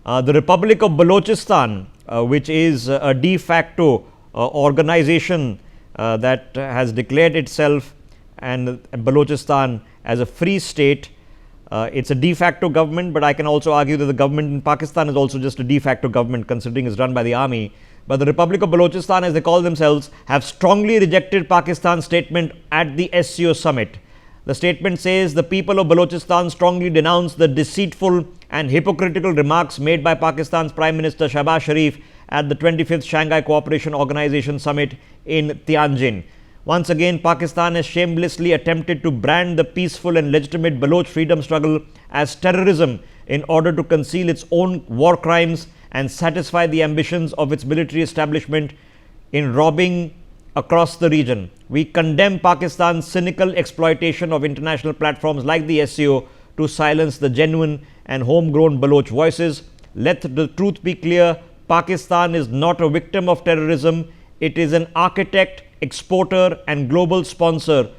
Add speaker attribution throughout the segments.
Speaker 1: The Republic of Balochistan, which is a de facto organization that has declared itself and Balochistan as a free state. It's a de facto government, but I can also argue that the government in Pakistan is also just a de facto government, considering it's run by the army. But the Republic of Balochistan, as they call themselves, have strongly rejected Pakistan's statement at the SCO Summit. The statement says the people of Balochistan strongly denounce the deceitful and hypocritical remarks made by Pakistan's Prime Minister Shahbaz Sharif at the 25th Shanghai Cooperation Organization Summit in Tianjin. Once again, Pakistan has shamelessly attempted to brand the peaceful and legitimate Baloch freedom struggle as terrorism in order to conceal its own war crimes and satisfy the ambitions of its military establishment in robbing across the region. We condemn Pakistan's cynical exploitation of international platforms like the SCO to silence the genuine and homegrown Baloch voices. Let the truth be clear, Pakistan is not a victim of terrorism. It is an architect, exporter and global sponsor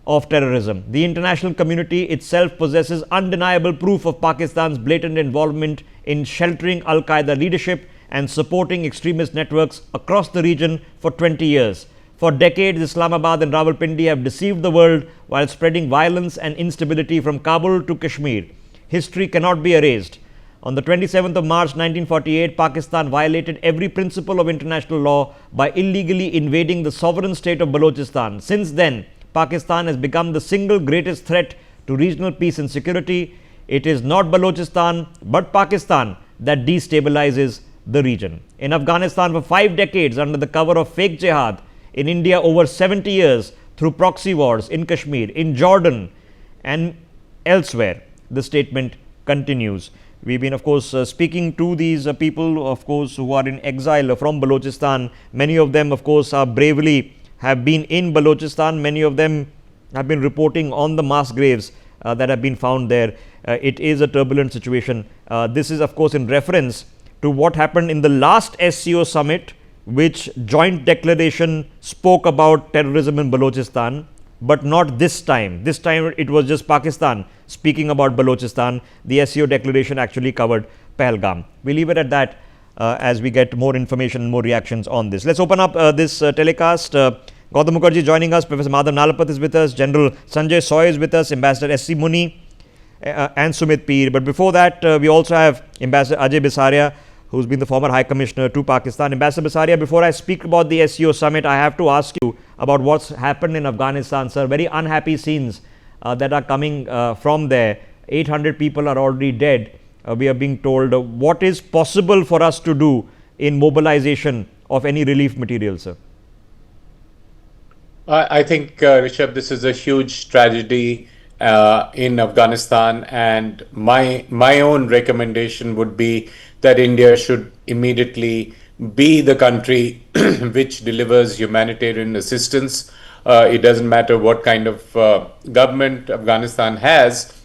Speaker 1: of terrorism. The international community itself possesses undeniable proof of Pakistan's blatant involvement in sheltering Al-Qaeda leadership and supporting extremist networks across the region for 20 years. For decades, Islamabad and Rawalpindi have deceived the world while spreading violence and instability from Kabul to Kashmir. History cannot be erased. On the 27th of March 1948, Pakistan violated every principle of international law by illegally invading the sovereign state of Balochistan. Since then, Pakistan has become the single greatest threat to regional peace and security. It is not Balochistan but Pakistan that destabilizes the region. In Afghanistan for 5 decades under the cover of fake jihad, in India over 70 years through proxy wars, in Kashmir, in Jordan and elsewhere, the statement continues. We've been, of course, speaking to these people, of course, who are in exile from Balochistan. Many of them, of course, are bravely have been in Balochistan. Many of them have been reporting on the mass graves that have been found there. It is a turbulent situation. This is, of course, in reference to what happened in the last SCO Summit, which joint declaration spoke about terrorism in Balochistan, but not this time. This time it was just Pakistan speaking about Balochistan. The SCO declaration actually covered Pahalgam. We leave it at that as we get more information and more reactions on this. Let's open up this telecast. Gautam Mukherjee joining us, Professor Madhav Nalapat is with us, General Sanjay Soy is with us, Ambassador S.C. Muni and Sumit Peer. But before that, we also have Ambassador Ajay Bisaria, who's been the former High Commissioner to Pakistan. Ambassador Bisaria, before I speak about the SCO Summit, I have to ask you about what's happened in Afghanistan, sir. Very unhappy scenes that are coming from there. 800 people are already dead. We are being told what is possible for us to do in mobilization of any relief material, sir.
Speaker 2: I think, Rishabh, this is a huge tragedy in Afghanistan, and my own recommendation would be that India should immediately be the country which delivers humanitarian assistance. It doesn't matter what kind of government Afghanistan has.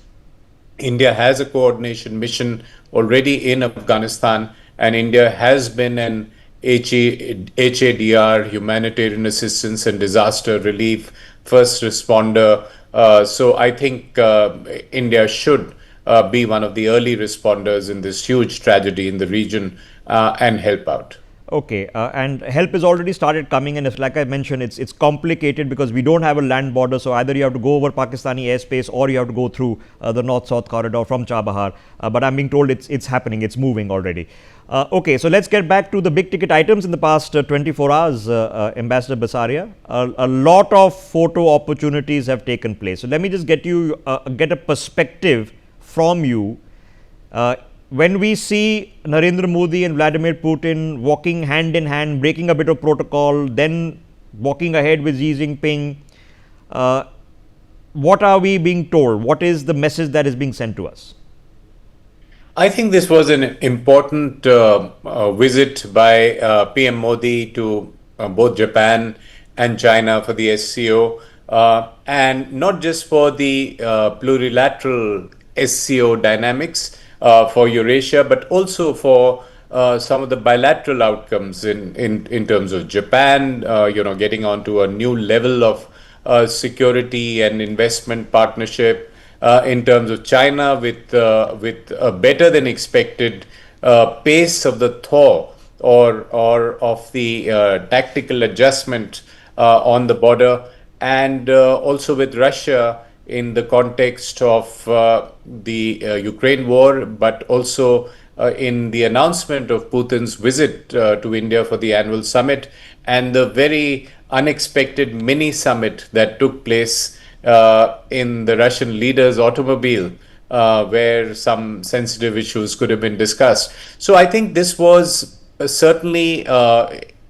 Speaker 2: India has a coordination mission already in Afghanistan, and India has been an HADR, humanitarian assistance and disaster relief, first responder. So I think India should be one of the early responders in this huge tragedy in the region and help out.
Speaker 1: Okay, and help has already started coming, and it's like I mentioned, it's complicated because we don't have a land border. So either you have to go over Pakistani airspace or you have to go through the north-south corridor from Chabahar. But I'm being told it's happening, it's moving already. Okay, so let's get back to the big ticket items in the past 24 hours, Ambassador Bisaria. A lot of photo opportunities have taken place. So let me just get a perspective from you. When we see Narendra Modi and Vladimir Putin walking hand in hand, breaking a bit of protocol, then walking ahead with Xi Jinping, what are we being told? What is the message that is being sent to us?
Speaker 2: I think this was an important visit by PM Modi to both Japan and China for the SCO, and not just for the plurilateral SCO dynamics for Eurasia, but also for some of the bilateral outcomes in terms of Japan, getting onto a new level of security and investment partnership. In terms of China, with a better than expected pace of the thaw or of the tactical adjustment on the border, and also with Russia in the context of the Ukraine war, but also in the announcement of Putin's visit to India for the annual summit and the very unexpected mini summit that took place in the Russian leader's automobile, where some sensitive issues could have been discussed. So I think this was certainly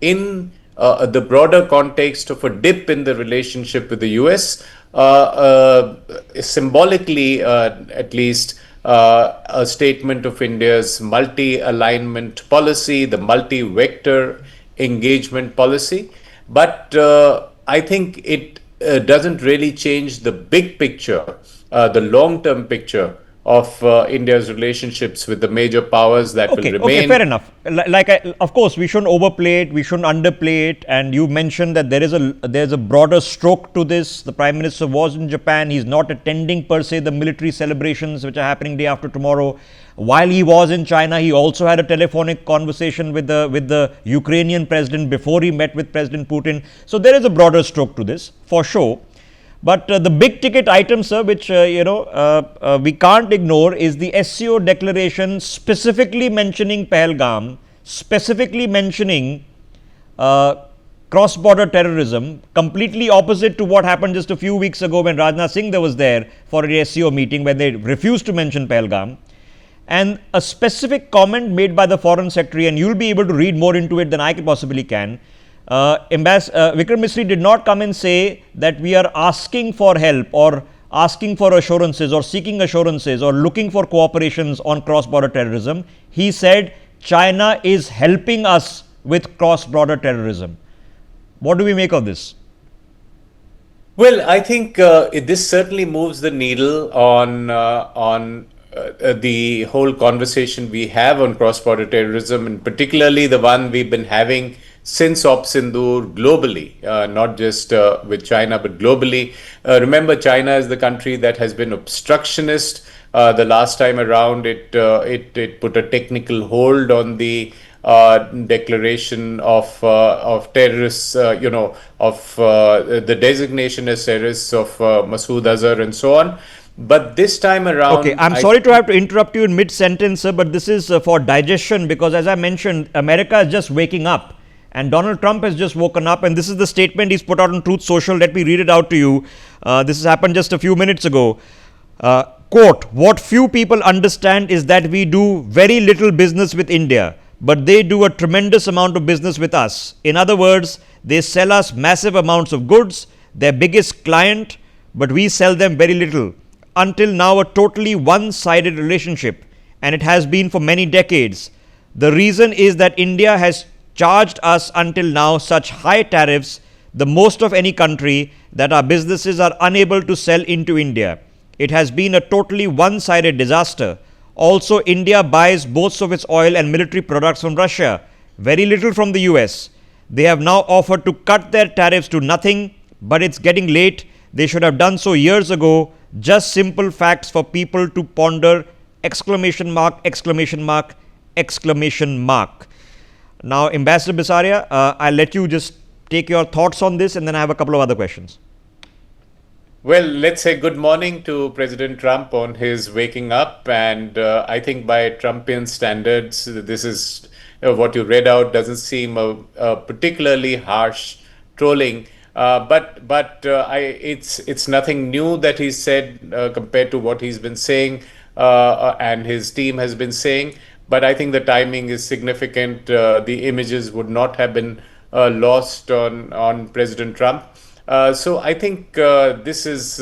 Speaker 2: in the broader context of a dip in the relationship with the US, symbolically, at least, a statement of India's multi-alignment policy, the multi-vector engagement policy. But I think it doesn't really change the big picture, the long-term picture of India's relationships with the major powers that will remain.
Speaker 1: Okay, fair enough. Of course, we shouldn't overplay it, we shouldn't underplay it. And you mentioned that there's a broader stroke to this. The Prime Minister was in Japan. He's not attending per se the military celebrations which are happening day after tomorrow. While he was in China, he also had a telephonic conversation with the Ukrainian president before he met with President Putin. So there is a broader stroke to this, for sure. But the big ticket item, sir, which we can't ignore, is the SCO declaration specifically mentioning Pahalgam, specifically mentioning cross-border terrorism, completely opposite to what happened just a few weeks ago when Rajnath Singh was there for a SCO meeting when they refused to mention Pahalgam. And a specific comment made by the Foreign Secretary, and you'll be able to read more into it than I possibly can. Vikram Misri did not come and say that we are asking for help or asking for assurances or seeking assurances or looking for cooperations on cross-border terrorism. He said China is helping us with cross-border terrorism. What do we make of this?
Speaker 2: Well, I think this certainly moves the needle on the whole conversation we have on cross-border terrorism, and particularly the one we've been having since Op Sindoor globally, not just with China, but globally. Remember, China is the country that has been obstructionist. The last time around, it put a technical hold on the declaration of terrorists, the designation as terrorists of Masood Azhar and so on. But this time around...
Speaker 1: Okay, I'm sorry to have to interrupt you in mid-sentence, sir, but this is for digestion, because as I mentioned, America is just waking up. And Donald Trump has just woken up, and this is the statement he's put out on Truth Social. Let me read it out to you. This has happened just a few minutes ago. Quote, "What few people understand is that we do very little business with India, but they do a tremendous amount of business with us. In other words, they sell us massive amounts of goods, their biggest client, but we sell them very little. Until now, a totally one-sided relationship, and it has been for many decades. The reason is that India has charged us until now such high tariffs, the most of any country, that our businesses are unable to sell into India. It has been a totally one-sided disaster. Also, India buys most of its oil and military products from Russia, very little from the US. They have now offered to cut their tariffs to nothing, but it's getting late. They should have done so years ago. Just simple facts for people to ponder! Exclamation mark, exclamation mark, exclamation mark." Now, Ambassador Bisaria, I'll let you just take your thoughts on this, and then I have a couple of other questions.
Speaker 2: Well, let's say good morning to President Trump on his waking up. And I think by Trumpian standards, this is what you read out doesn't seem a particularly harsh trolling. It's nothing new that he said compared to what he's been saying and his team has been saying. But I think the timing is significant. The images would not have been lost on President Trump. So I think this is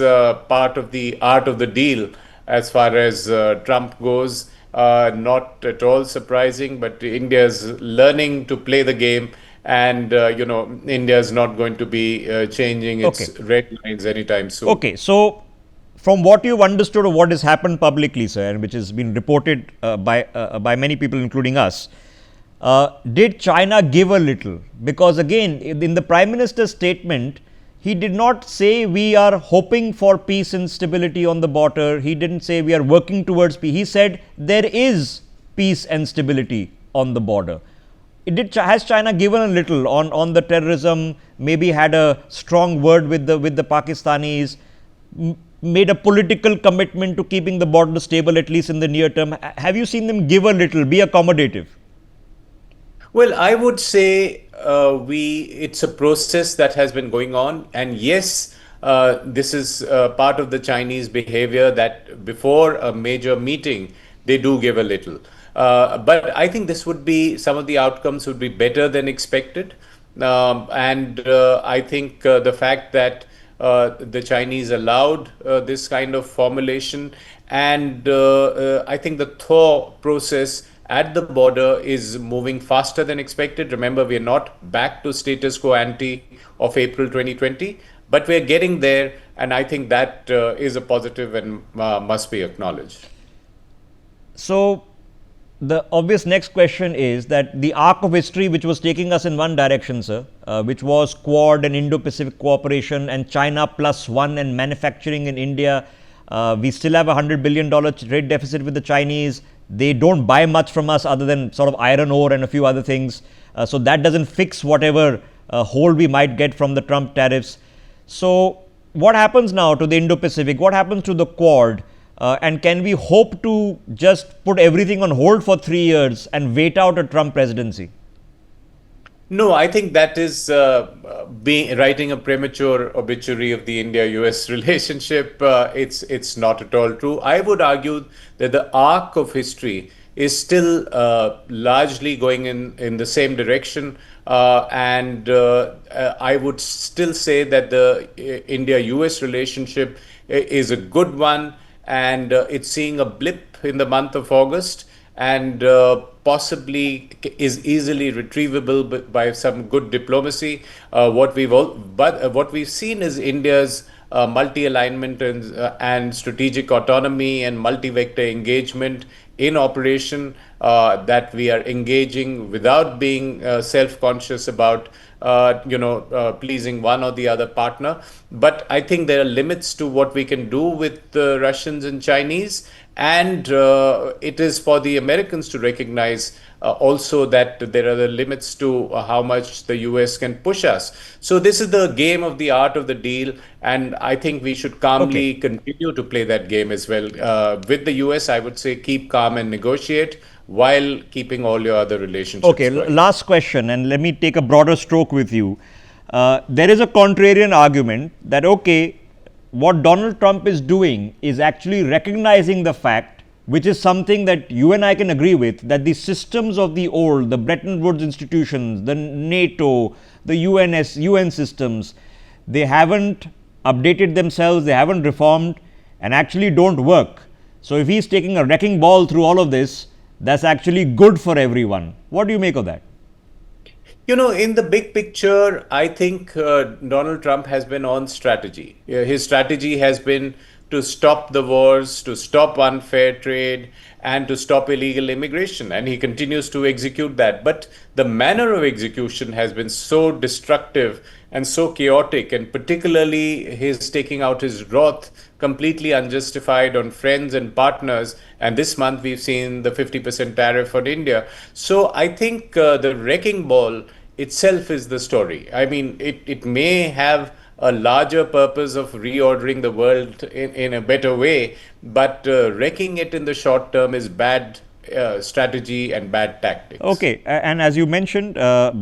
Speaker 2: part of the art of the deal as far as Trump goes. Not at all surprising, but India is learning to play the game. And, India is not going to be changing its red lines anytime soon.
Speaker 1: Okay, so from what you've understood of what has happened publicly, sir, and which has been reported by many people, including us, did China give a little? Because again, in the Prime Minister's statement, he did not say we are hoping for peace and stability on the border. He didn't say we are working towards peace. He said there is peace and stability on the border. Has China given a little on the terrorism, maybe had a strong word with the Pakistanis, made a political commitment to keeping the border stable, at least in the near term? Have you seen them give a little, be accommodative?
Speaker 2: Well, I would say it's a process that has been going on, and yes, this is part of the Chinese behavior that before a major meeting they do give a little. But I think this would be some of the outcomes would be better than expected, and I think the fact that the Chinese allowed this kind of formulation, and I think the thaw process at the border is moving faster than expected. Remember, we are not back to status quo ante of April 2020, but we're getting there, and I think that is a positive and must be acknowledged.
Speaker 1: So, the obvious next question is that the arc of history which was taking us in one direction, sir, which was Quad and Indo-Pacific cooperation and China +1 and manufacturing in India, we still have a $100 billion trade deficit with the Chinese. They don't buy much from us other than sort of iron ore and a few other things. So that doesn't fix whatever hold we might get from the Trump tariffs. So what happens now to the Indo-Pacific? What happens to the Quad? And can we hope to just put everything on hold for 3 years and wait out a Trump presidency?
Speaker 2: No, I think that is writing a premature obituary of the India-US relationship. It's not at all true. I would argue that the arc of history is still largely going in the same direction, and I would still say that the India-US relationship is a good one, and it's seeing a blip in the month of August, and possibly is easily retrievable by some good diplomacy. What we've seen is India's multi-alignment and strategic autonomy and multi-vector engagement in operation, that we are engaging without being self-conscious about pleasing one or the other partner. But I think there are limits to what we can do with the Russians and Chinese, and it is for the Americans to recognize also that there are the limits to how much the US can push us. So this is the game of the art of the deal, and I think we should calmly continue to play that game as well. With the US, I would say keep calm and negotiate while keeping all your other relationships.
Speaker 1: Okay, last question, and let me take a broader stroke with you. There is a contrarian argument that, okay, what Donald Trump is doing is actually recognizing the fact, which is something that you and I can agree with, that the systems of the old, the Bretton Woods institutions, the NATO, the UN systems, they haven't updated themselves, they haven't reformed, and actually don't work. So if he's taking a wrecking ball through all of this, that's actually good for everyone. What do you make of that?
Speaker 2: In the big picture, I think Donald Trump has been on strategy. His strategy has been to stop the wars, to stop unfair trade, and to stop illegal immigration. And he continues to execute that. But the manner of execution has been so destructive and so chaotic, and particularly his taking out his wrath completely unjustified on friends and partners. And this month we've seen the 50% tariff on India. So I think the wrecking ball itself is the story. I mean, it may have a larger purpose of reordering the world in a better way, but wrecking it in the short term is bad strategy and bad tactics.
Speaker 1: Okay, and as you mentioned,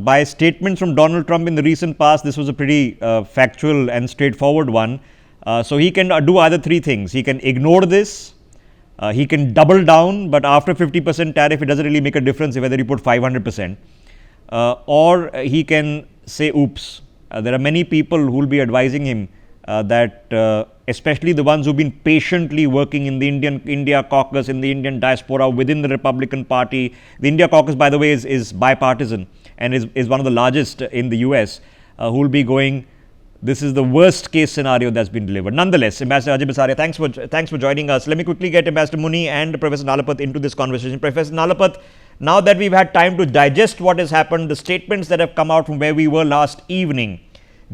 Speaker 1: by statements from Donald Trump in the recent past, this was a pretty factual and straightforward one. So he can do either three things. He can ignore this, he can double down, but after 50% tariff, it doesn't really make a difference whether you put 500%. Or he can say, oops. There are many people who will be advising him that especially the ones who've been patiently working in the India caucus, in the Indian diaspora, within the Republican Party. The India caucus, by the way, is bipartisan and is one of the largest in the US, who will be going, this is the worst case scenario that's been delivered. Nonetheless, Ambassador Ajay Bisaria, thanks for joining us. Let me quickly get Ambassador Muni and Professor Nalapat into this conversation. Professor Nalapat, now that we've had time to digest what has happened, the statements that have come out from where we were last evening,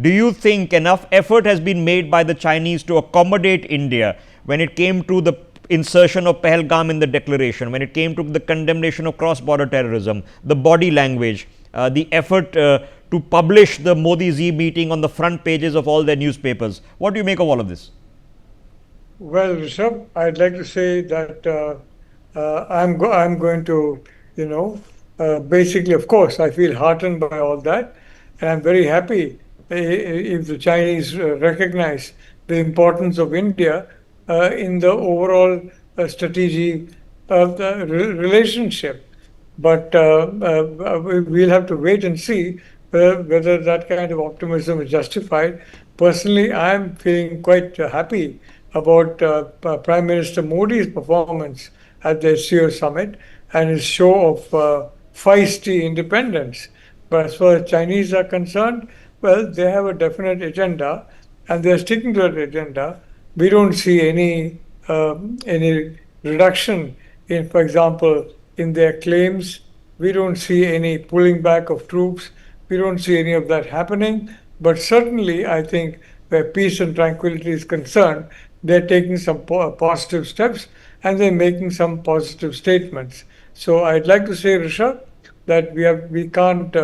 Speaker 1: do you think enough effort has been made by the Chinese to accommodate India when it came to the insertion of Pahalgam in the declaration, when it came to the condemnation of cross-border terrorism, the body language, the effort to publish the Modi-Z meeting on the front pages of all their newspapers. What do you make of all of this?
Speaker 3: Well, Rishabh, I'd like to say that I'm going to, basically, of course, I feel heartened by all that, and I'm very happy if the Chinese recognize the importance of India in the overall strategy of the relationship. But we'll have to wait and see whether that kind of optimism is justified. Personally, I'm feeling quite happy about Prime Minister Modi's performance at the SCO Summit and his show of feisty independence. But as far as Chinese are concerned, well, they have a definite agenda, and they're sticking to that agenda. We don't see any reduction in, for example, in their claims. We don't see any pulling back of troops. We don't see any of that happening. But certainly, I think where peace and tranquility is concerned, they're taking some positive steps and they're making some positive statements. So I'd like to say, Rishabh, that we can't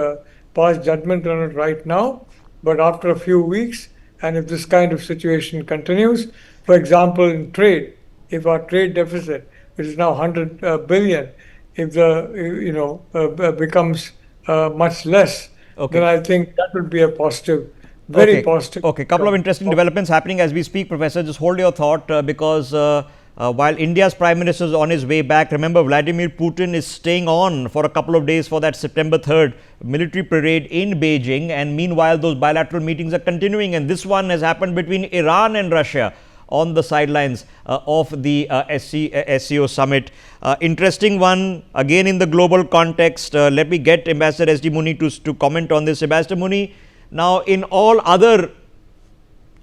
Speaker 3: pass judgment on it right now, but after a few weeks, and if this kind of situation continues, for example, in trade, if our trade deficit, which is now 100 billion, if becomes much less,
Speaker 1: Okay.
Speaker 3: then I think that would be a positive, very positive.
Speaker 1: Okay, couple of interesting developments happening as we speak, Professor. Just hold your thought because while India's Prime Minister is on his way back, remember Vladimir Putin is staying on for a couple of days for that September 3rd military parade in Beijing, and meanwhile those bilateral meetings are continuing, and this one has happened between Iran and Russia on the sidelines of the SCO Summit. Interesting one, again in the global context. Let me get Ambassador S.D. Muni to comment on this. Ambassador Muni, now in all other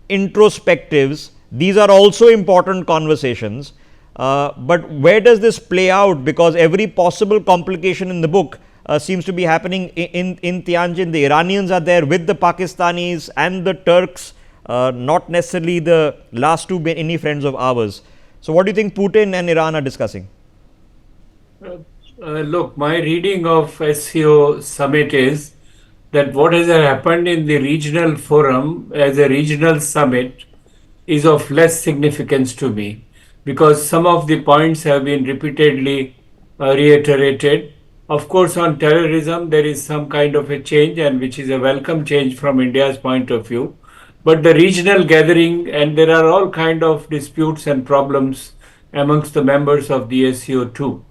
Speaker 1: introspectives, these are also important conversations, but where does this play out? Because every possible complication in the book seems to be happening in Tianjin. The Iranians are there with the Pakistanis and the Turks, not necessarily the last two any friends of ours. So what do you think Putin and Iran are discussing?
Speaker 4: Look, my reading of SCO Summit is that what has happened in the regional forum as a regional summit is of less significance to me, because some of the points have been repeatedly reiterated. Of course, on terrorism, there is some kind of a change, and which is a welcome change from India's point of view. But the regional gathering, and there are all kind of disputes and problems amongst the members of the SCO too.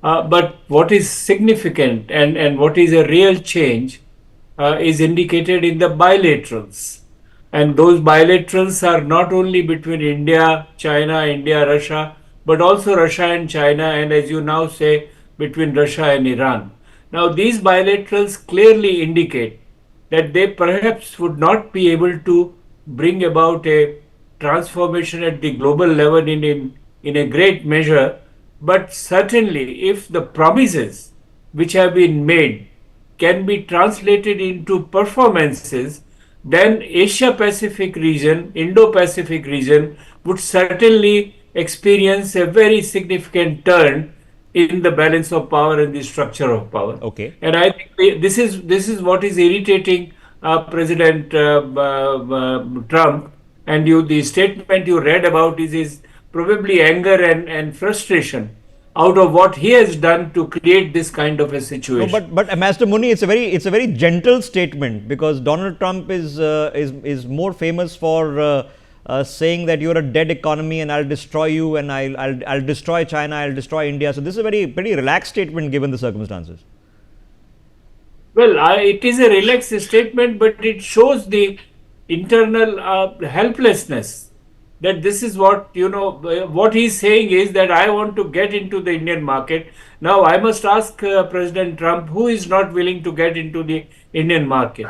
Speaker 4: But what is significant and what is a real change is indicated in the bilaterals. And those bilaterals are not only between India, China, India, Russia, but also Russia and China, and as you now say, between Russia and Iran. Now, these bilaterals clearly indicate that they perhaps would not be able to bring about a transformation at the global level in a great measure, but certainly if the promises which have been made can be translated into performances, then Asia-Pacific region, Indo-Pacific region would certainly experience a very significant turn in the balance of power and the structure of power.
Speaker 1: Okay.
Speaker 4: And I think this is what is irritating President Trump. And the statement you read about is probably anger and frustration out of what he has done to create this kind of a situation.
Speaker 1: No, but Ambassador Muni, it's a very gentle statement, because Donald Trump is more famous for saying that you're a dead economy and I'll destroy you, and I'll destroy China, I'll destroy India. So this is a pretty relaxed statement given the circumstances.
Speaker 4: Well, it is a relaxed statement, but it shows the internal helplessness. That this is what, what he's saying is that I want to get into the Indian market. Now, I must ask President Trump, who is not willing to get into the Indian market?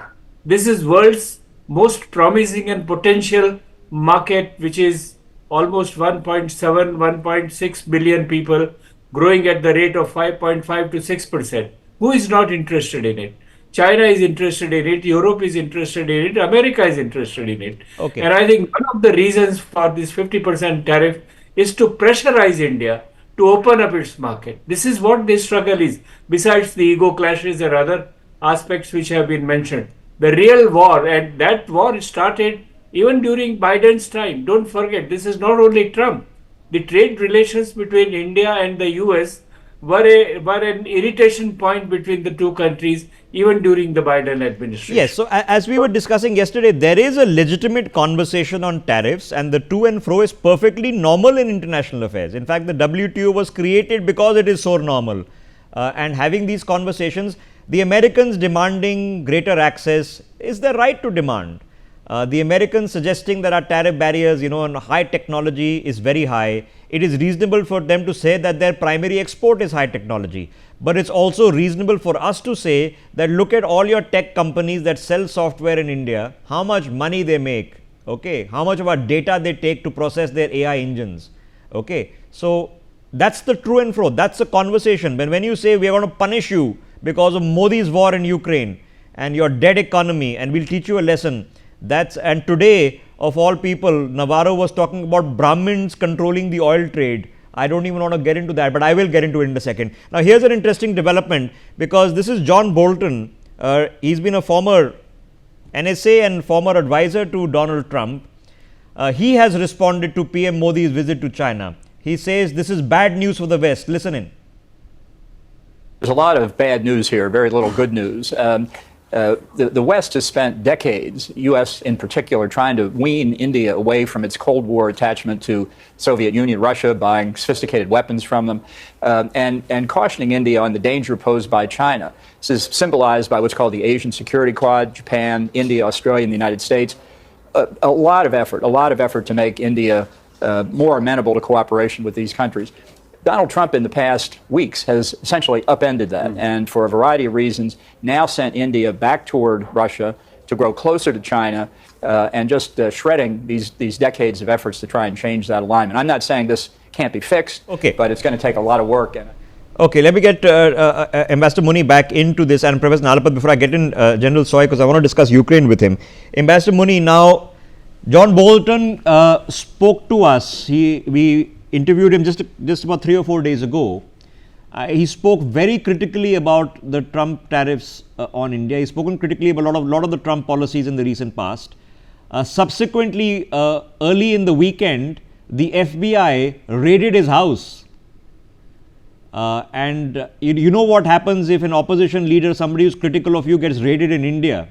Speaker 4: This is world's most promising and potential market, which is almost 1.7, 1.6 billion people, growing at the rate of 5.5 to 6%. Who is not interested in it? China is interested in it, Europe is interested in it, America is interested in it.
Speaker 1: Okay.
Speaker 4: And I think one of the reasons for this 50% tariff is to pressurize India to open up its market. This is what this struggle is, besides the ego clashes and other aspects which have been mentioned. The real war, and that war started even during Biden's time. Don't forget, this is not only Trump. The trade relations between India and the US were an irritation point between the two countries even during the Biden administration.
Speaker 1: Yes, so as we were discussing yesterday, there is a legitimate conversation on tariffs, and the to and fro is perfectly normal in international affairs. In fact, the WTO was created because it is so normal. And having these conversations, the Americans demanding greater access is their right to demand. The Americans suggesting that our tariff barriers, on high technology is very high. It is reasonable for them to say that their primary export is high technology. But it's also reasonable for us to say that look at all your tech companies that sell software in India, how much money they make, okay, how much of our data they take to process their AI engines. Okay, so that's the true and fro. That's a conversation. But when you say we are going to punish you because of Modi's war in Ukraine and your dead economy, and we'll teach you a lesson. And today, of all people, Navarro was talking about Brahmins controlling the oil trade. I don't even want to get into that, but I will get into it in a second. Now, here's an interesting development, because this is John Bolton. He's been a former NSA and former advisor to Donald Trump. He has responded to PM Modi's visit to China. He says this is bad news for the West. Listen in.
Speaker 5: There's a lot of bad news here, very little good news. The West has spent decades, U.S. in particular, trying to wean India away from its Cold War attachment to Soviet Union, Russia, buying sophisticated weapons from them, and cautioning India on the danger posed by China. This is symbolized by what's called the Asian Security Quad: Japan, India, Australia, and the United States. A lot of effort to make India more amenable to cooperation with these countries. Donald Trump in the past weeks has essentially upended that, and for a variety of reasons now sent India back toward Russia to grow closer to China, and just shredding these decades of efforts to try and change that alignment. I'm not saying this can't be fixed,
Speaker 1: okay,
Speaker 5: but it's going to take a lot of work.
Speaker 1: Okay, let me get Ambassador Muni back into this, and Professor Nalapat before I get in General Soy, because I want to discuss Ukraine with him. Ambassador Muni, now John Bolton spoke to us. We interviewed him just about 3 or 4 days ago. He spoke very critically about the Trump tariffs on India. He's spoken critically about a lot of the Trump policies in the recent past. Subsequently, early in the weekend, the FBI raided his house. And you know what happens if an opposition leader, somebody who's critical of you, gets raided in India.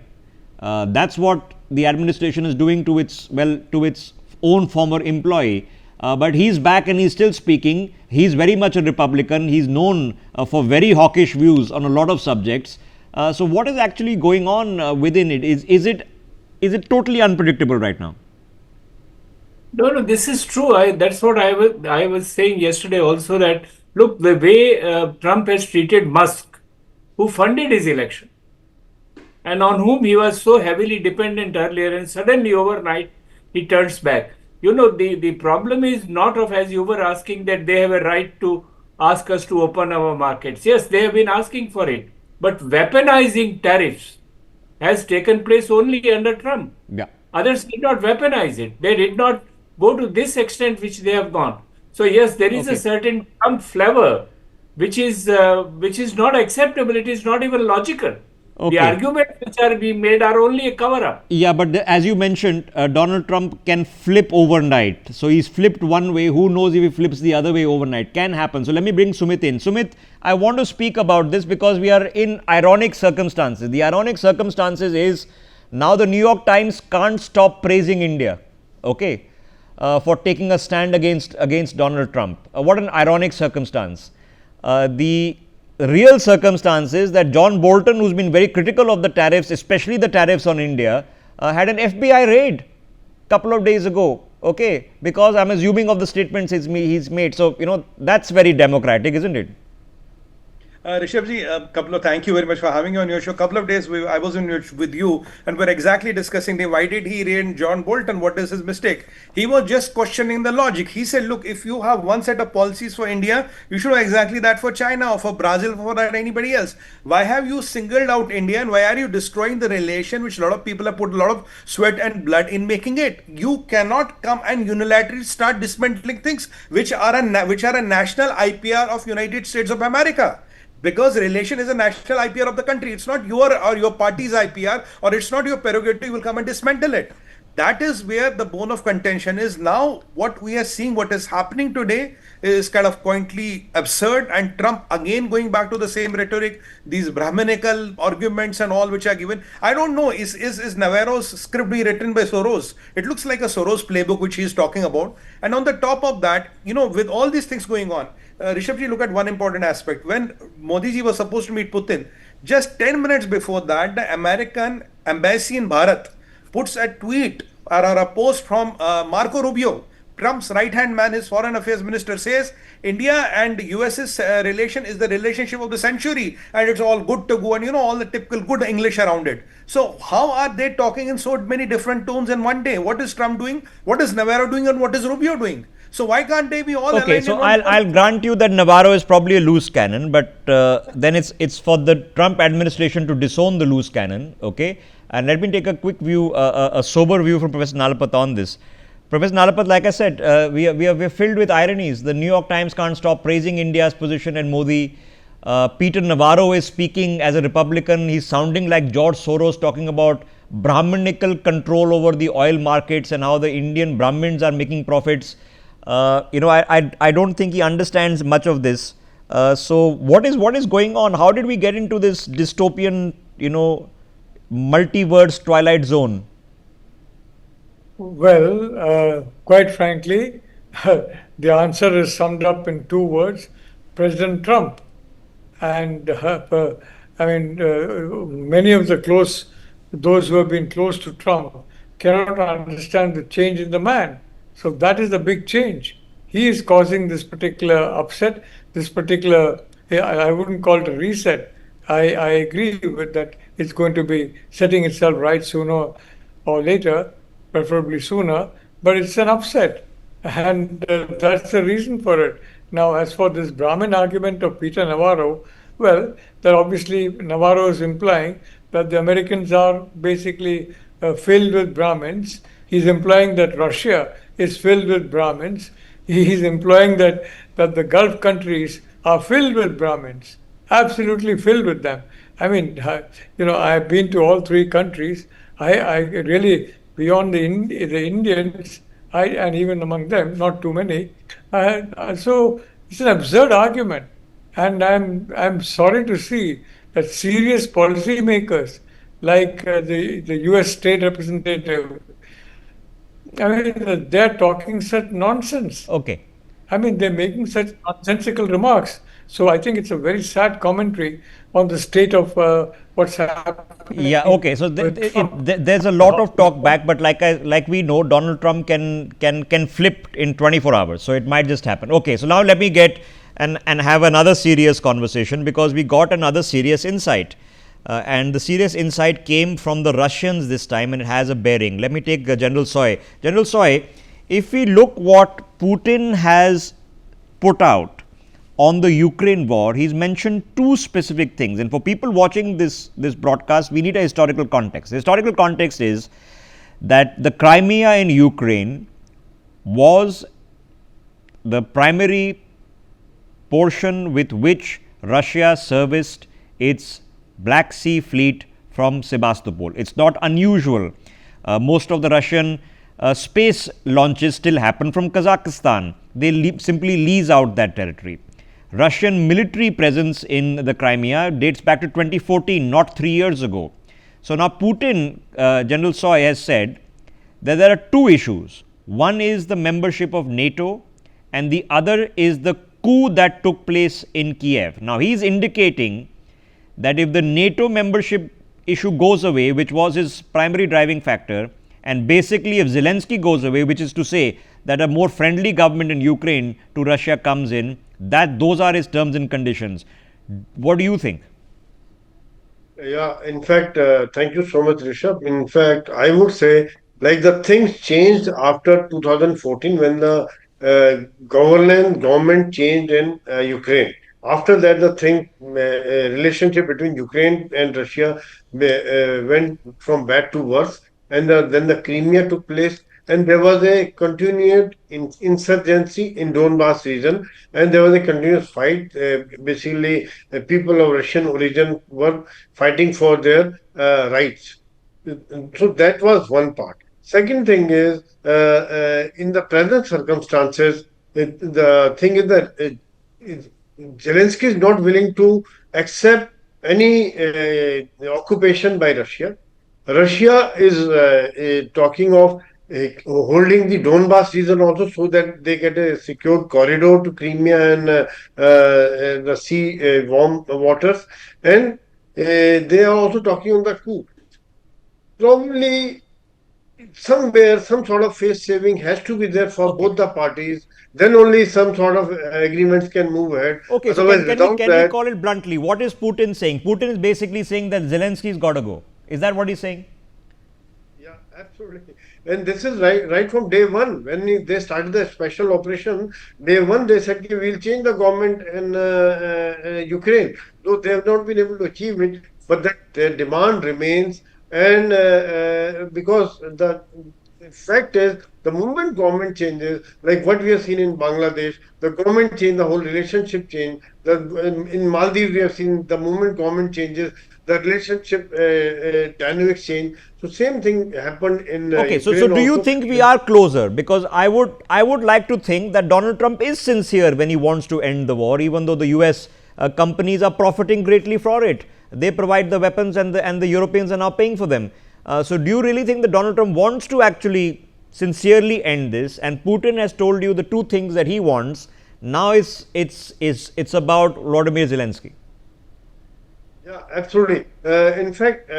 Speaker 1: That's what the administration is doing to its own former employee. But he's back and he's still speaking. He's very much a Republican. He's known for very hawkish views on a lot of subjects. So what is actually going on within it? Is it totally unpredictable right now?
Speaker 4: No, this is true. That's what I was saying yesterday also, that look, the way Trump has treated Musk, who funded his election and on whom he was so heavily dependent earlier, and suddenly overnight he turns back. The problem is not of, as you were asking, that they have a right to ask us to open our markets. Yes, they have been asking for it. But weaponizing tariffs has taken place only under Trump.
Speaker 1: Yeah.
Speaker 4: Others did not weaponize it. They did not go to this extent which they have gone. So yes, there is a certain Trump flavor which is not acceptable. It is not even logical. The arguments which are being made are only a cover-up.
Speaker 1: Yeah, but as you mentioned, Donald Trump can flip overnight. So he's flipped one way. Who knows if he flips the other way overnight? Can happen. So let me bring Sumit in. Sumit, I want to speak about this because we are in ironic circumstances. The ironic circumstances is now the New York Times can't stop praising India, for taking a stand against Donald Trump. What an ironic circumstance. The real circumstance is that John Bolton, who's been very critical of the tariffs, especially the tariffs on India, had an FBI raid a couple of days ago, because I'm assuming of the statements he's made. So, that's very democratic, isn't it?
Speaker 6: Rishabh ji, thank you very much for having me on your show. Couple of days I was with you, and we're exactly discussing why did he rein John Bolton? What is his mistake? He was just questioning the logic. He said, look, if you have one set of policies for India, you should have exactly that for China or for Brazil or for anybody else. Why have you singled out India, and why are you destroying the relation which a lot of people have put a lot of sweat and blood in making it? You cannot come and unilaterally start dismantling things which are a national IPR of United States of America, because relation is a national IPR of the country. It's not your or your party's IPR, or it's not your prerogative. You will come and dismantle it. That is where the bone of contention is. Now what we are seeing, what is happening today, is kind of quaintly absurd, and Trump again going back to the same rhetoric, these Brahminical arguments and all which are given. I don't know, is Navarro's script being written by Soros? It looks like a Soros playbook which he is talking about. And on the top of that, with all these things going on, Rishabh ji, look at one important aspect. When Modi ji was supposed to meet Putin, just 10 minutes before that, the American embassy in Bharat puts a tweet or a post from Marco Rubio, Trump's right-hand man, his foreign affairs minister, says India and US's relation is the relationship of the century, and it's all good to go, and all the typical good English around it. So how are they talking in so many different tones in one day? What is Trump doing? What is Navarro doing? And what is Rubio doing? So why can't they be all aligned?
Speaker 1: Okay, so I'll grant you that Navarro is probably a loose cannon, but then it's for the Trump administration to disown the loose cannon. Okay, and let me take a quick view, a sober view from Professor Nalapat on this. Professor Nalapat, like I said, we're filled with ironies. The New York Times can't stop praising India's position and Modi. Peter Navarro is speaking as a Republican. He's sounding like George Soros, talking about Brahminical control over the oil markets and how the Indian Brahmins are making profits. I don't think he understands much of this. So what is going on? How did we get into this dystopian, multiverse twilight zone?
Speaker 3: Well, quite frankly, the answer is summed up in two words: President Trump. And many of those who have been close to Trump cannot understand the change in the man. So that is the big change. He is causing this particular upset, this particular, I wouldn't call it a reset. I agree with that. It's going to be setting itself right sooner or later, preferably sooner, but it's an upset. And that's the reason for it. Now, as for this Brahmin argument of Peter Navarro, well, that obviously Navarro is implying that the Americans are basically filled with Brahmins. He's implying that Russia is filled with Brahmins. He's implying that the Gulf countries are filled with Brahmins, absolutely filled with them. I mean, I've been to all three countries. I really, beyond the Indians, and even among them, not too many. So it's an absurd argument, and I'm sorry to see that serious policymakers like the U.S. State Representative, they're talking such nonsense.
Speaker 1: Okay.
Speaker 3: They're making such nonsensical remarks. So I think it's a very sad commentary on the state of what's happening.
Speaker 1: Yeah. Okay. So there's a lot of talk back, but like we know, Donald Trump can flip in 24 hours. So it might just happen. Okay. So now let me get and have another serious conversation, because we got another serious insight. And the serious insight came from the Russians this time, and it has a bearing. Let me take General Soy. General Soy, if we look what Putin has put out on the Ukraine war, he's mentioned two specific things. And for people watching this broadcast, we need a historical context. The historical context is that the Crimea in Ukraine was the primary portion with which Russia serviced its Black Sea fleet from Sebastopol. It's not unusual. Most of the Russian space launches still happen from Kazakhstan. They simply lease out that territory. Russian military presence in the Crimea dates back to 2014, not 3 years ago. So now Putin, General Soy, has said that there are two issues. One is the membership of NATO, and the other is the coup that took place in Kiev. Now he is indicating that if the NATO membership issue goes away, which was his primary driving factor, and basically if Zelensky goes away, which is to say that a more friendly government in Ukraine to Russia comes in, that those are his terms and conditions. What do you think?
Speaker 7: Yeah, in fact, thank you so much, Rishabh. In fact, I would say like the things changed after 2014 when the government changed in Ukraine. After that, the relationship between Ukraine and Russia went from bad to worse, and then the Crimea took place, and there was a continued insurgency in Donbass region, and there was a continuous fight. Basically, people of Russian origin were fighting for their rights. So that was one part. Second thing is, in the present circumstances, the thing is that Zelensky is not willing to accept any occupation by Russia. Russia is talking of holding the Donbass region also so that they get a secured corridor to Crimea and the sea warm waters. And they are also talking on the coup. Probably somewhere some sort of face saving has to be there for
Speaker 1: Okay.
Speaker 7: both the parties. Then only some sort of agreements can move ahead.
Speaker 1: Okay, so
Speaker 7: Otherwise, without
Speaker 1: can we
Speaker 7: that,
Speaker 1: call it bluntly? What is Putin saying? Putin is basically saying that Zelensky's got to go. Is that what he's saying?
Speaker 7: yeah, absolutely. And this is right from day one. When they started the special operation, day one they said, "Okay, we'll change the government in Ukraine." Though they have not been able to achieve it, but that their demand remains. And because the fact is, the moment government changes, like what we have seen in Bangladesh, the government change, the whole relationship change. In Maldives, we have seen the moment government changes, the relationship dynamics change. So same thing happened in
Speaker 1: Okay, so
Speaker 7: Ukraine
Speaker 1: do you
Speaker 7: also.
Speaker 1: think we are closer? Because I would like to think that Donald Trump is sincere when he wants to end the war, even though the US companies are profiting greatly for it. They provide the weapons, and the Europeans are now paying for them. So do you really think that Donald Trump wants to actually sincerely end this? And Putin has told you the two things that he wants. Now it's about Volodymyr Zelensky.
Speaker 7: Yeah, absolutely. In fact,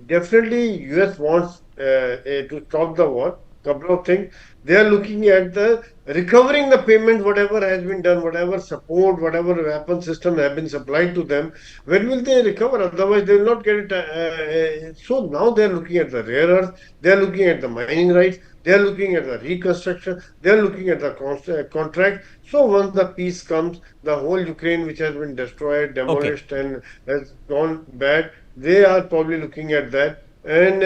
Speaker 7: definitely US wants to stop the war. Couple of things. They are looking at the recovering the payment, whatever has been done, whatever support, whatever weapon system have been supplied to them. When will they recover? Otherwise, they will not get it. So now they are looking at the rare earth. They are looking at the mining rights. They are looking at the reconstruction. They are looking at the contract. So once the peace comes, the whole Ukraine, which has been destroyed,
Speaker 1: Okay.
Speaker 7: demolished, and has gone bad, they are probably looking at that. And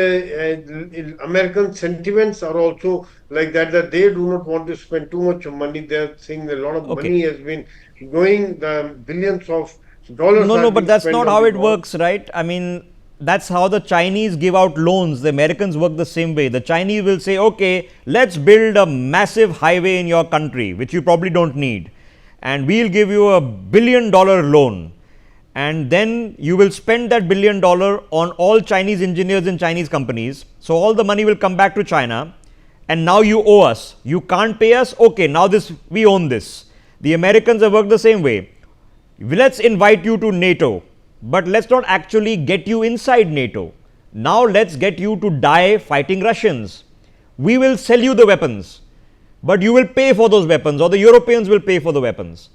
Speaker 7: American sentiments are also like that, that they do not want to spend too much money. They are saying a lot of
Speaker 1: Okay.
Speaker 7: money has been going, the billions of dollars
Speaker 1: No,
Speaker 7: are
Speaker 1: no, but
Speaker 7: being
Speaker 1: that's
Speaker 7: spent
Speaker 1: not
Speaker 7: on
Speaker 1: how
Speaker 7: the
Speaker 1: it
Speaker 7: war.
Speaker 1: works, right? I mean, that's how the Chinese give out loans. The Americans work the same way. The Chinese will say, okay, let's build a massive highway in your country, which you probably don't need, and we'll give you $1 billion loan. And then you will spend that $1 billion on all Chinese engineers in Chinese companies. So all the money will come back to China, and now you owe us. You can't pay us. Okay, now we own this. The Americans have worked the same way. Let's invite you to NATO, but let's not actually get you inside NATO. Now let's get you to die fighting Russians. We will sell you the weapons, but you will pay for those weapons, or the Europeans will pay for the weapons.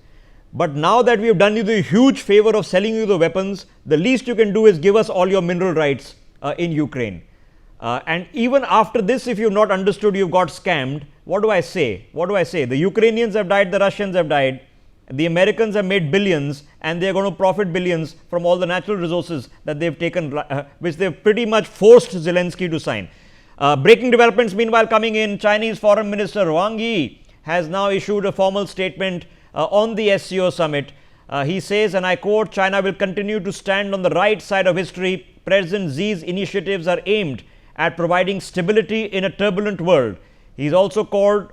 Speaker 1: But now that we have done you the huge favor of selling you the weapons, the least you can do is give us all your mineral rights in Ukraine. And even after this, if you've not understood, you've got scammed. What do I say? What do I say? The Ukrainians have died, the Russians have died, the Americans have made billions, and they're going to profit billions from all the natural resources that they've taken, which they've pretty much forced Zelensky to sign. Breaking developments meanwhile coming in. Chinese Foreign Minister Wang Yi has now issued a formal statement on the SCO Summit. He says, and I quote, China will continue to stand on the right side of history. President Xi's initiatives are aimed at providing stability in a turbulent world. He's also called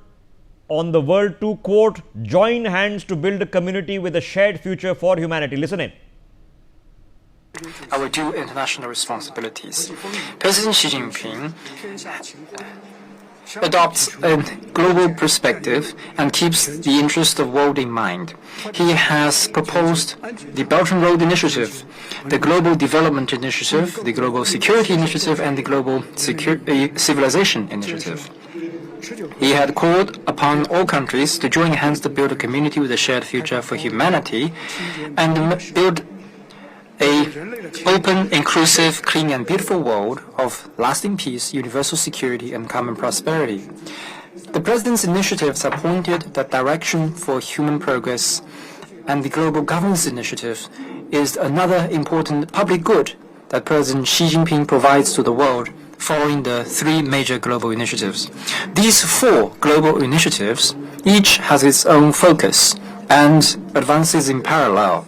Speaker 1: on the world to, quote, join hands to build a community with a shared future for humanity. Listen in.
Speaker 8: Our due international responsibilities. President Xi Jinping adopts a global perspective and keeps the interest of the world in mind. He has proposed the Belt and Road Initiative, the Global Development Initiative, the Global Security Initiative, and the Global Civilization Initiative. He had called upon all countries to join hands to build a community with a shared future for humanity and build a open, inclusive, clean and beautiful world of lasting peace, universal security and common prosperity. The President's initiatives have pointed the direction for human progress, and the Global Governance Initiative is another important public good that President Xi Jinping provides to the world following the three major global initiatives. These four global initiatives each has its own focus and advances in parallel.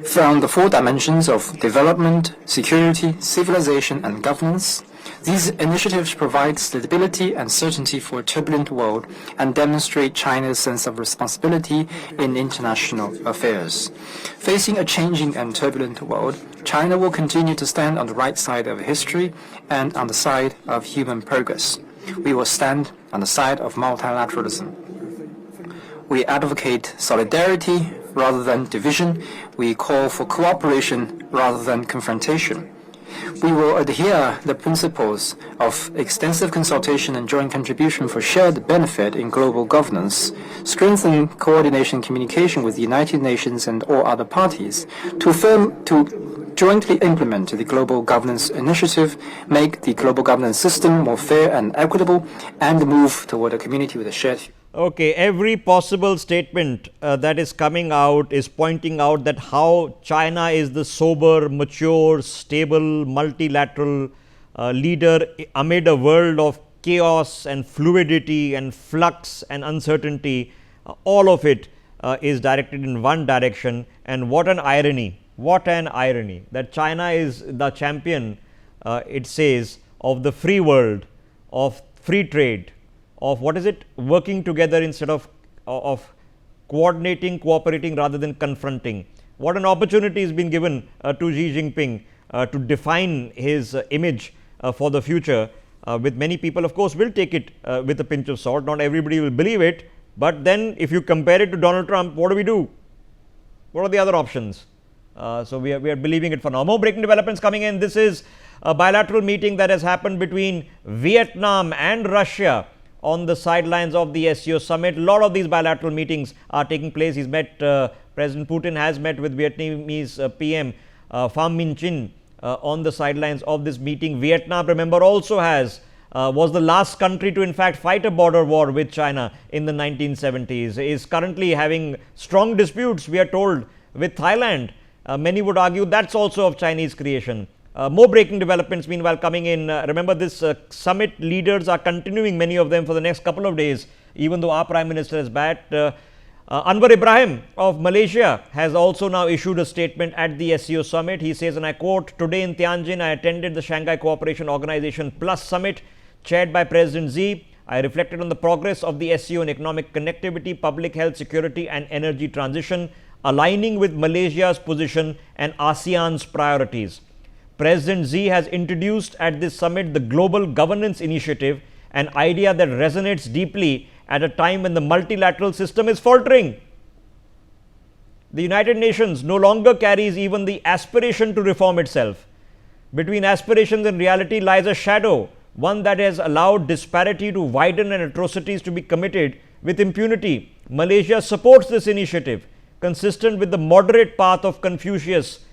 Speaker 8: From the four dimensions of development, security, civilization, and governance, these initiatives provide stability and certainty for a turbulent world and demonstrate China's sense of responsibility in international affairs. Facing a changing and turbulent world, China will continue to stand on the right side of history and on the side of human progress. We will stand on the side of multilateralism. We advocate solidarity rather than division. We call for cooperation rather than confrontation. We will adhere the principles of extensive consultation and joint contribution for shared benefit in global governance, strengthen coordination and communication with the United Nations and all other parties, to jointly implement the Global Governance Initiative, make the global governance system more fair and equitable, and move toward a community with a shared future.
Speaker 1: Okay, every possible statement that is coming out is pointing out that how China is the sober, mature, stable, multilateral leader amid a world of chaos and fluidity and flux and uncertainty. All of it is directed in one direction, and what an irony that China is the champion, it says, of the free world, of free trade, of what is it, working together instead of coordinating, cooperating rather than confronting. What an opportunity has been given to Xi Jinping to define his image for the future, with many people of course will take it with a pinch of salt. Not everybody will believe it, but then if you compare it to Donald Trump, what do? What are the other options? So we are believing it for now. More breaking developments coming in. This is a bilateral meeting that has happened between Vietnam and Russia on the sidelines of the SCO Summit. A lot of these bilateral meetings are taking place. He's met, President Putin has met with Vietnamese PM Pham Minh Chinh on the sidelines of this meeting. Vietnam, remember, also was the last country to in fact fight a border war with China in the 1970s, is currently having strong disputes, we are told, with Thailand. Many would argue that's also of Chinese creation. More breaking developments meanwhile coming in. Remember, this summit leaders are continuing, many of them, for the next couple of days, even though our Prime Minister is back. Anwar Ibrahim of Malaysia has also now issued a statement at the SCO Summit. He says, and I quote, "Today in Tianjin, I attended the Shanghai Cooperation Organization Plus Summit chaired by President Xi. I reflected on the progress of the SCO in economic connectivity, public health, security and energy transition, aligning with Malaysia's position and ASEAN's priorities. President Xi has introduced at this summit the Global Governance Initiative, an idea that resonates deeply at a time when the multilateral system is faltering. The United Nations no longer carries even the aspiration to reform itself. Between aspirations and reality lies a shadow, one that has allowed disparity to widen and atrocities to be committed with impunity. Malaysia supports this initiative, consistent with the moderate path of Confucius,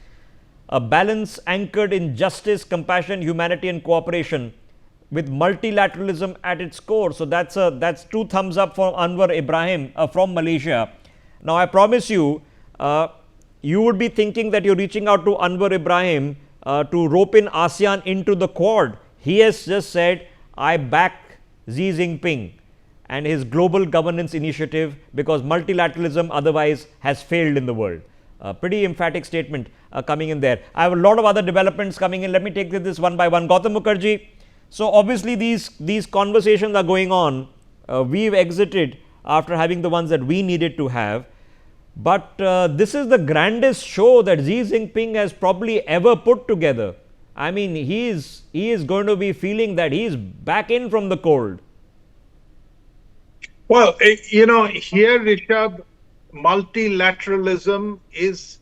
Speaker 1: a balance anchored in justice, compassion, humanity and cooperation, with multilateralism at its core." So that's two thumbs up for Anwar Ibrahim from Malaysia. Now I promise you, you would be thinking that you're reaching out to Anwar Ibrahim to rope in ASEAN into the Quad. He has just said, I back Xi Jinping and his global governance initiative because multilateralism otherwise has failed in the world. A pretty emphatic statement coming in there. I have a lot of other developments coming in. Let me take this one by one. Gautam Mukherjee. So obviously these conversations are going on. We've exited after having the ones that we needed to have. But this is the grandest show that Xi Jinping has probably ever put together. I mean, he is going to be feeling that he's back in from the cold.
Speaker 9: Well, here, Rishabh, multilateralism is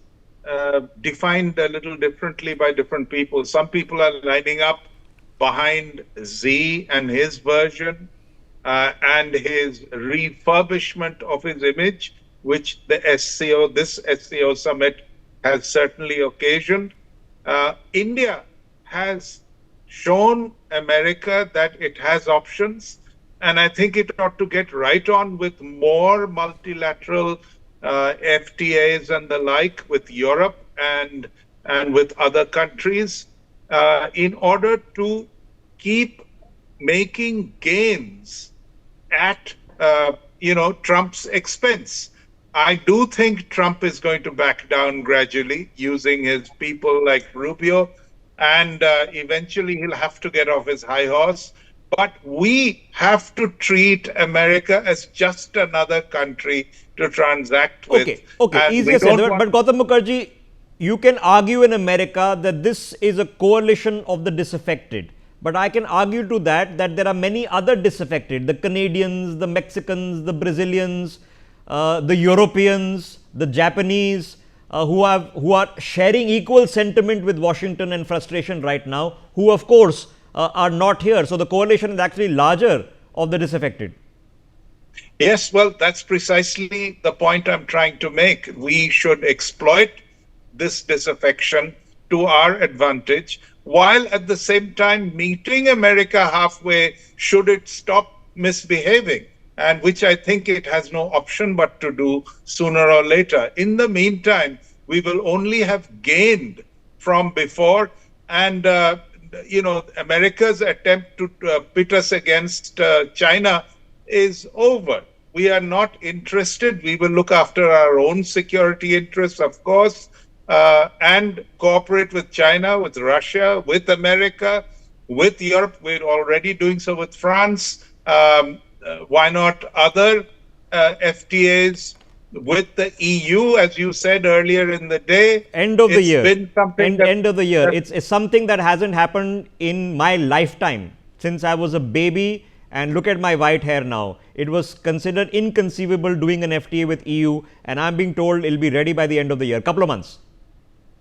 Speaker 9: defined a little differently by different people. Some people are lining up behind Xi and his version. and his refurbishment of his image, which this SCO summit has certainly occasioned. India has shown America that it has options, and I think it ought to get right on with more multilateral FTAs and the like with Europe and with other countries in order to keep making gains at Trump's expense. I do think Trump is going to back down gradually, using his people like Rubio, and eventually he'll have to get off his high horse. But we have to treat America as just another country to transact with.
Speaker 1: Okay, easier said. But Gautam Mukherjee, you can argue in America that this is a coalition of the disaffected. But I can argue to that there are many other disaffected, the Canadians, the Mexicans, the Brazilians, the Europeans, the Japanese, who are sharing equal sentiment with Washington and frustration right now, who of course are not here. So the coalition is actually larger of the disaffected.
Speaker 9: Yes, well, that's precisely the point I'm trying to make. We should exploit this disaffection to our advantage, while at the same time meeting America halfway should it stop misbehaving, and which I think it has no option but to do sooner or later. In the meantime, we will only have gained from before, and America's attempt to pit us against China is over. We are not interested. We will look after our own security interests, of course, and cooperate with China, with Russia, with America, with Europe. We're already doing so with France. Why not other FTAs with the EU, as you said earlier in the day?
Speaker 1: End of the year.
Speaker 9: End
Speaker 1: of the year. It's something that hasn't happened in my lifetime since I was a baby. And look at my white hair now. It was considered inconceivable doing an FTA with EU, and I'm being told it'll be ready by the end of the year. Couple of months.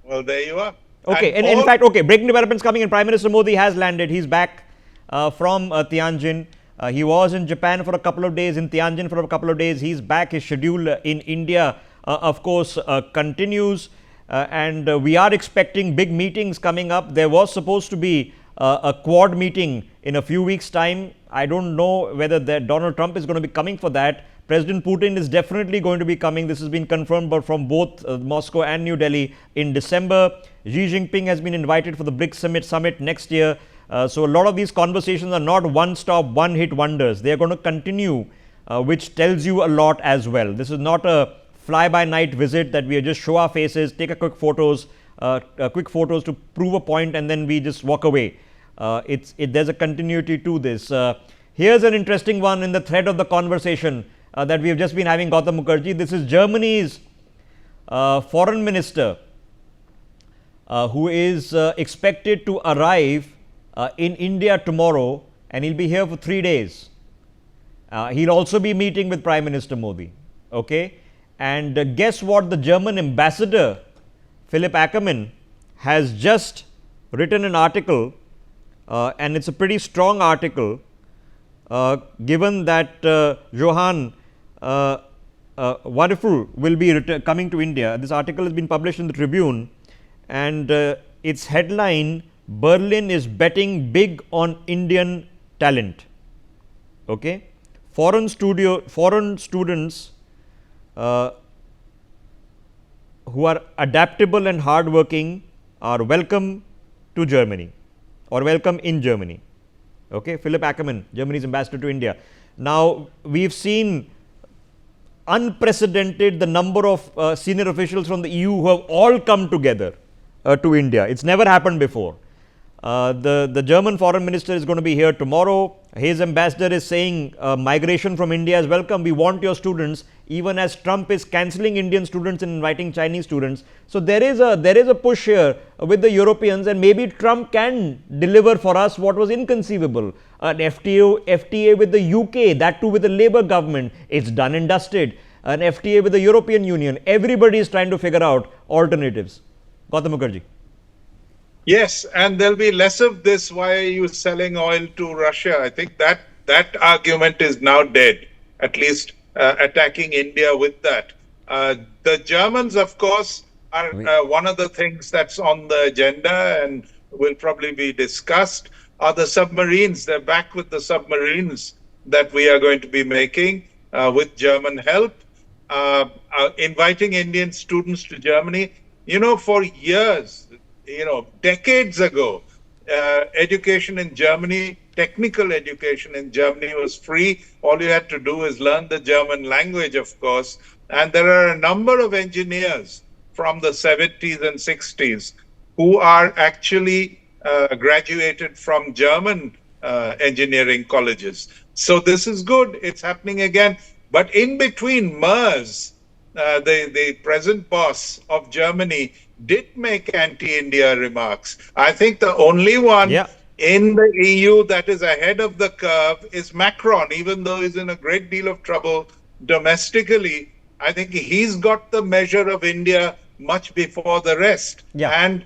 Speaker 9: Well, there you are.
Speaker 1: Okay, and in fact, breaking developments coming in. Prime Minister Modi has landed. He's back from Tianjin. He was in Japan for a couple of days, in Tianjin for a couple of days. He's back. His schedule in India, of course, continues. And we are expecting big meetings coming up. There was supposed to be a Quad meeting in a few weeks' time. I don't know whether Donald Trump is going to be coming for that. President Putin is definitely going to be coming. This has been confirmed from both Moscow and New Delhi in December. Xi Jinping has been invited for the BRICS summit next year. So a lot of these conversations are not one-stop, one-hit wonders. They are going to continue, which tells you a lot as well. This is not a fly-by-night visit that we just show our faces, take a quick photos to prove a point, and then we just walk away. There's a continuity to this. Here's an interesting one in the thread of the conversation that we have just been having, Gautam Mukherjee. This is Germany's foreign minister who is expected to arrive in India tomorrow, and he'll be here for 3 days. He'll also be meeting with Prime Minister Modi. Okay, and guess what? The German ambassador, Philipp Ackermann, has just written an article, and it's a pretty strong article, given that Johann Wadefull will be coming to India. This article has been published in the Tribune, and its headline: Berlin is betting big on Indian talent. Okay, foreign students who are adaptable and hardworking are welcome to Germany, or welcome in Germany. Okay, Philipp Ackermann, Germany's ambassador to India. Now, we've seen unprecedented the number of senior officials from the EU who have all come together to India. It's never happened before. The German foreign minister is going to be here tomorrow. His ambassador is saying migration from India is welcome. We want your students, even as Trump is cancelling Indian students and inviting Chinese students. So there is a push here with the Europeans, and maybe Trump can deliver for us what was inconceivable. An FTA with the UK, that too with the Labour government. It's done and dusted. An FTA with the European Union. Everybody is trying to figure out alternatives. Gautam Mukherjee.
Speaker 9: Yes, and there'll be less of this. Why are you selling oil to Russia? I think that that argument is now dead, at least attacking India with that. The Germans, of course, are one of the things that's on the agenda and will probably be discussed are the submarines. They're back with the submarines that we are going to be making with German help. Inviting Indian students to Germany. For years, decades ago, education in Germany, technical education in Germany was free. All you had to do is learn the German language, of course. And there are a number of engineers from the 70s and 60s who are actually graduated from German engineering colleges. So this is good. It's happening again. But in between, Merz, the present boss of Germany, did make anti-India remarks. I think the only one in the EU that is ahead of the curve is Macron, even though he's in a great deal of trouble domestically. I think he's got the measure of India much before the rest. And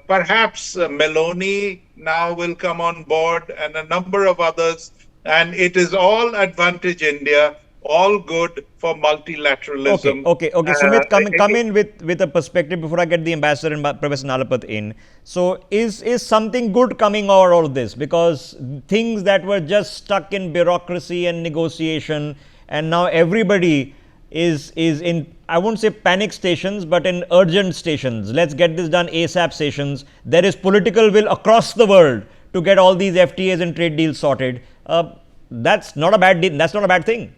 Speaker 9: perhaps Meloni now will come on board and a number of others. And it is all advantage India, all good for multilateralism.
Speaker 1: Okay. Sumit, come in with a perspective before I get the ambassador and Professor Nalapat in. So is something good coming out of all this? Because things that were just stuck in bureaucracy and negotiation, and now everybody is in, I won't say panic stations, but in urgent stations. Let's get this done ASAP stations. There is political will across the world to get all these FTAs and trade deals sorted. That's not a bad deal. That's not a bad thing.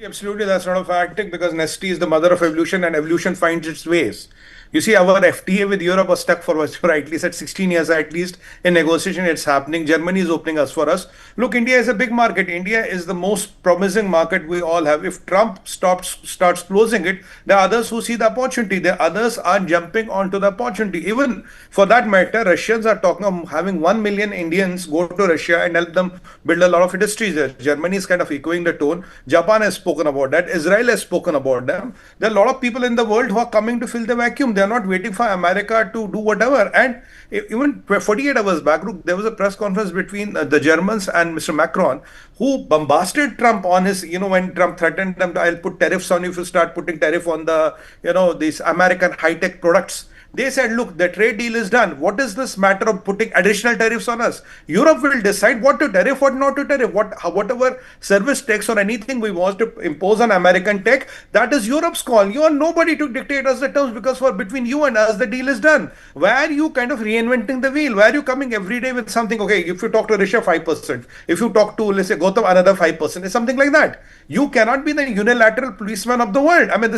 Speaker 6: Absolutely, that's not a bad thing because Nestle is the mother of evolution and evolution finds its ways. You see, our FTA with Europe was stuck for at least at 16 years, at least in negotiation. It's happening. Germany is opening us for us. Look, India is a big market. India is the most promising market we all have. If Trump starts closing it, there are others who see the opportunity. There are others are jumping onto the opportunity. Even for that matter, Russians are talking of having 1 million Indians go to Russia and help them build a lot of industries there. Germany is kind of echoing the tone. Japan has spoken about that. Israel has spoken about them. There are a lot of people in the world who are coming to fill the vacuum. They're not waiting for America to do whatever. And even 48 hours back, there was a press conference between the Germans and Mr. Macron, who bombasted Trump on his, when Trump threatened them, I'll put tariffs on you if you start putting tariff on the, these American high-tech products. They said, look, the trade deal is done. What is this matter of putting additional tariffs on us? Europe will decide what to tariff, what not to tariff, whatever service tax or anything we want to impose on American tech, that is Europe's call. You are nobody to dictate us the terms because between you and us, the deal is done. Why are you kind of reinventing the wheel? Why are you coming every day with something? Okay, if you talk to Russia, 5%. If you talk to, let's say, Gautam, another 5%. It's something like that. You cannot be the unilateral policeman of the world. I mean,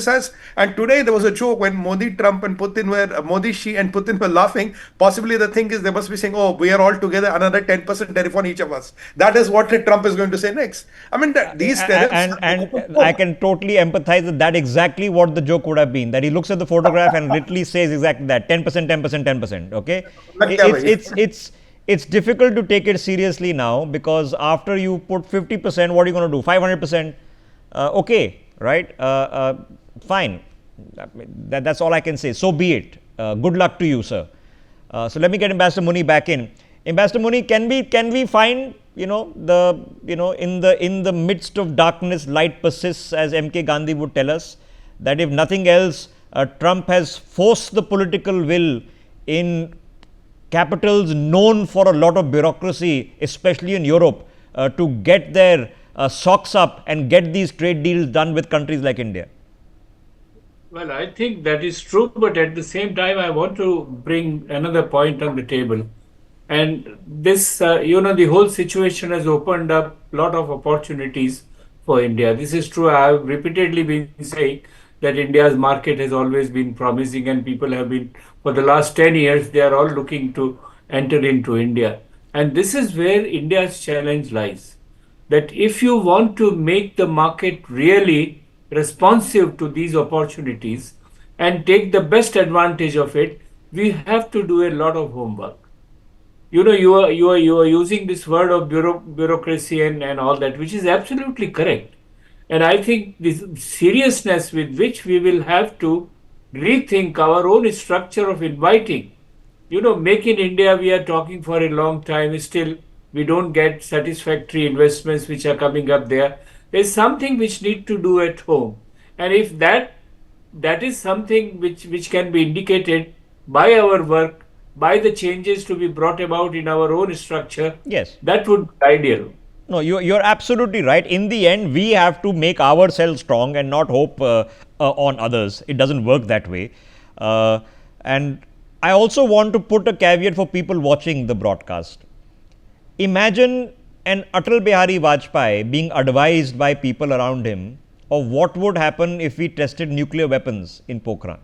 Speaker 6: and today there was a joke when Modi, Trump and Putin Modi, Xi and Putin were laughing. Possibly the thing is they must be saying, oh, we are all together, another 10% tariff on each of us. That is what Trump is going to say next. I mean, these tariffs...
Speaker 1: And I can totally empathize with that, exactly what the joke would have been. That he looks at the photograph and literally says exactly that, 10%, 10%, 10%, okay? It's difficult to take it seriously now because after you put 50%, what are you going to do? 500%? Okay, right? Fine. That's all I can say. So be it. Good luck to you, sir. So let me get Ambassador Muni back in. Ambassador Muni, can we find in the midst of darkness, light persists, as M.K. Gandhi would tell us, that if nothing else, Trump has forced the political will in capitals known for a lot of bureaucracy, especially in Europe, to get their socks up and get these trade deals done with countries like India?
Speaker 4: Well, I think that is true, but at the same time, I want to bring another point on the table. And this, the whole situation has opened up a lot of opportunities for India. This is true. I have repeatedly been saying that India's market has always been promising and people have been, for the last 10 years, they are all looking to enter into India. And this is where India's challenge lies. That if you want to make the market really responsive to these opportunities and take the best advantage of it, we have to do a lot of homework. You are using this word of bureaucracy and all that, which is absolutely correct. And I think this seriousness with which we will have to rethink our own structure of inviting, Make in India, we are talking for a long time, is still we don't get satisfactory investments which are coming up there. There's something which need to do at home. And if that is something which can be indicated by our work, by the changes to be brought about in our own structure,
Speaker 1: Yes.
Speaker 4: that would be ideal.
Speaker 1: No, you're absolutely right. In the end, we have to make ourselves strong and not hope on others. It doesn't work that way. And I also want to put a caveat for people watching the broadcast. Imagine an Atal Bihari Vajpayee being advised by people around him of what would happen if we tested nuclear weapons in Pokhran.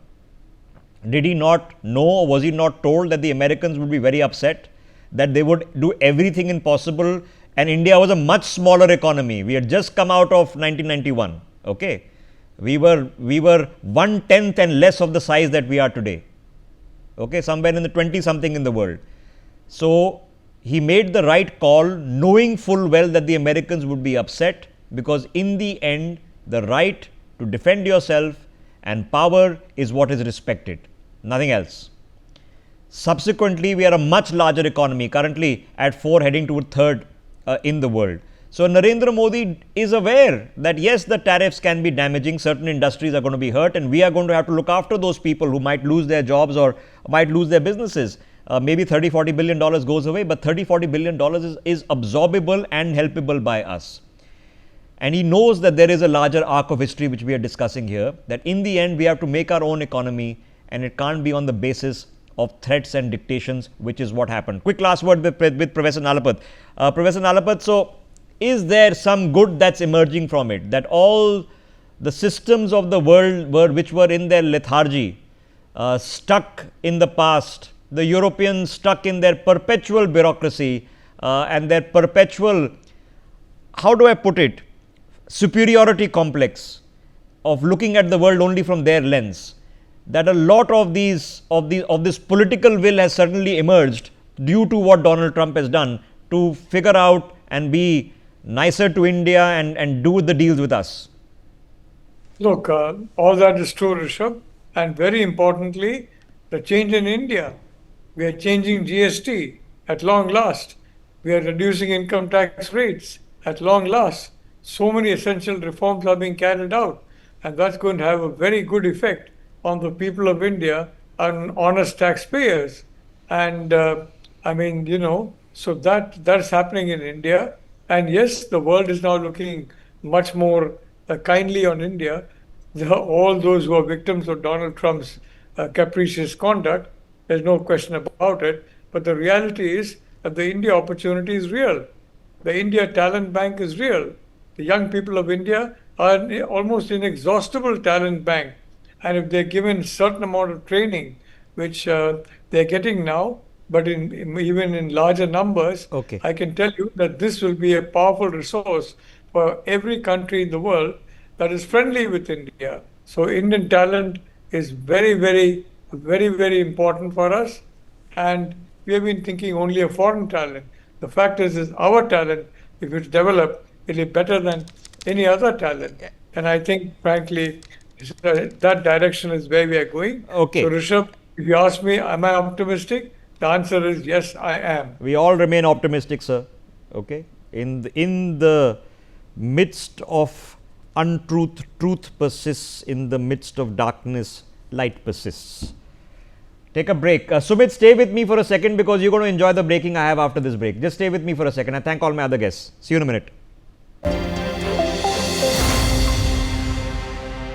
Speaker 1: Did he not know, or was he not told that the Americans would be very upset, that they would do everything impossible? And India was a much smaller economy. We had just come out of 1991. Okay, we were 1/10 and less of the size that we are today. Okay, somewhere in the 20 something in the world. So he made the right call, knowing full well that the Americans would be upset, because in the end, the right to defend yourself and power is what is respected, nothing else. Subsequently, we are a much larger economy, currently at 4, heading toward 3rd in the world. So Narendra Modi is aware that yes, the tariffs can be damaging, certain industries are going to be hurt, and we are going to have to look after those people who might lose their jobs or might lose their businesses. Maybe $30-40 billion goes away, but $30-40 billion is absorbable and helpable by us. And he knows that there is a larger arc of history which we are discussing here, that in the end we have to make our own economy, and it can't be on the basis of threats and dictations, which is what happened. Quick last word with Professor Nalapat. Professor Nalapat, so is there some good that's emerging from it, that all the systems of the world which were in their lethargy, stuck in the past, the Europeans stuck in their perpetual bureaucracy and their perpetual, how do I put it, superiority complex of looking at the world only from their lens, that a lot of this political will has certainly emerged due to what Donald Trump has done to figure out and be nicer to India and do the deals with us?
Speaker 3: Look, all that is true, Rishabh, and very importantly, the change in India. We are changing GST at long last. We are reducing income tax rates at long last. So many essential reforms are being carried out, and that's going to have a very good effect on the people of India and honest taxpayers. And I mean, so that's happening in India. And yes, the world is now looking much more kindly on India. All those who are victims of Donald Trump's capricious conduct, there's no question about it. But the reality is that the India opportunity is real. The India talent bank is real. The young people of India are an almost inexhaustible talent bank. And if they're given a certain amount of training, which they're getting now, but even in larger numbers,
Speaker 1: Okay.
Speaker 3: I can tell you that this will be a powerful resource for every country in the world that is friendly with India. So Indian talent is very, very, very, very important for us. And we have been thinking only of foreign talent. The fact is our talent, if it's developed, will be better than any other talent. And I think, frankly, that direction is where we are going.
Speaker 1: Okay.
Speaker 3: So, Rishabh, if you ask me, am I optimistic? The answer is yes, I am.
Speaker 1: We all remain optimistic, sir. Okay. In the midst of untruth, truth persists. In the midst of darkness, light persists. Take a break. Sumit, stay with me for a second, because you're going to enjoy the breaking I have after this break. Just stay with me for a second. I thank all my other guests. See you in a minute.